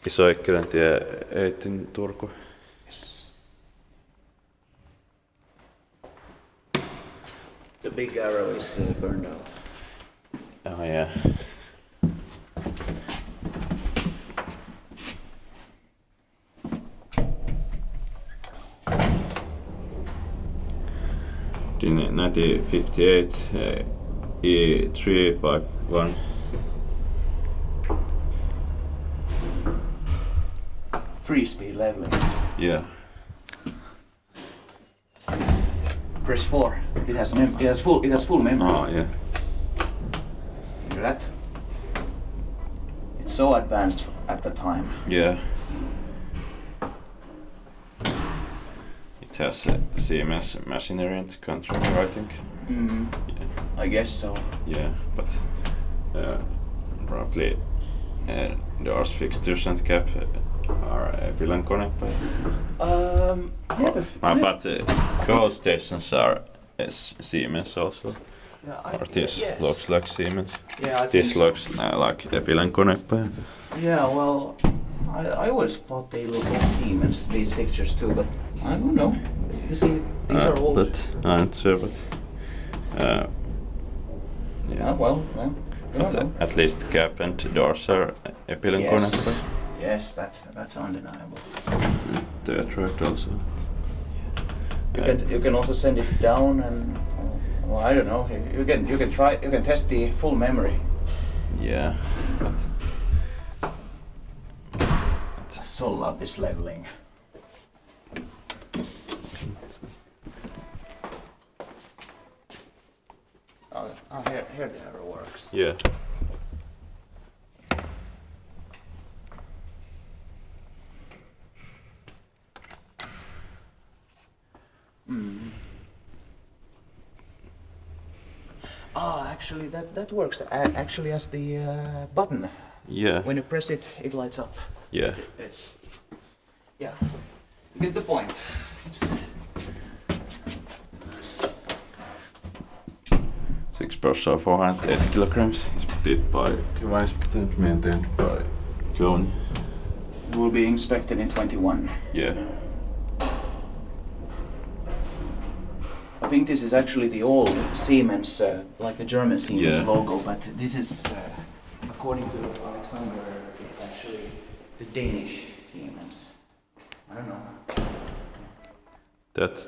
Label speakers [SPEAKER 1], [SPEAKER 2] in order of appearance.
[SPEAKER 1] Iso-Heikkiläntie 8 Turku.
[SPEAKER 2] Yes. The big arrow is burned out.
[SPEAKER 1] Oh yeah. In 1958, E351.
[SPEAKER 2] Free speed leveling.
[SPEAKER 1] Yeah.
[SPEAKER 2] Press 4. It has full memory.
[SPEAKER 1] Oh yeah.
[SPEAKER 2] Hear that? It's so advanced at the time.
[SPEAKER 1] Yeah. It has Siemens machinery and controller, I think.
[SPEAKER 2] I guess so.
[SPEAKER 1] Yeah, but roughly doors, fixtures and cap are Epilän Konepaja. But coal stations are Siemens also.
[SPEAKER 2] Yeah,
[SPEAKER 1] Or this looks like Siemens.
[SPEAKER 2] Yeah,
[SPEAKER 1] This looks like Epilän Konepaja.
[SPEAKER 2] Yeah, well, I always thought they looked like Siemens, these fixtures too, but I don't know. You see, these are old.
[SPEAKER 1] But I'm not sure, but
[SPEAKER 2] Yeah, well, you don't know.
[SPEAKER 1] at least cap and doors are Epilän Konepaja.
[SPEAKER 2] Yes, that's undeniable.
[SPEAKER 1] The truck also.
[SPEAKER 2] You can also send it down and well, I don't know. You can test the full memory.
[SPEAKER 1] Yeah, but
[SPEAKER 2] I so love this leveling. Here the arrow works.
[SPEAKER 1] yeah.
[SPEAKER 2] Actually, that works actually as the button.
[SPEAKER 1] Yeah.
[SPEAKER 2] When you press it, it lights up.
[SPEAKER 1] Yeah.
[SPEAKER 2] It's yeah. You get the point. It's
[SPEAKER 1] 6 Pro 480 kilograms is put by Device and maintained by Kone.
[SPEAKER 2] will be inspected in 21.
[SPEAKER 1] Yeah.
[SPEAKER 2] I think this is actually the old Siemens, like the German Siemens
[SPEAKER 1] Yeah.
[SPEAKER 2] logo, but this is, according to Alexander, it's actually the Danish Siemens. I don't know.
[SPEAKER 1] That's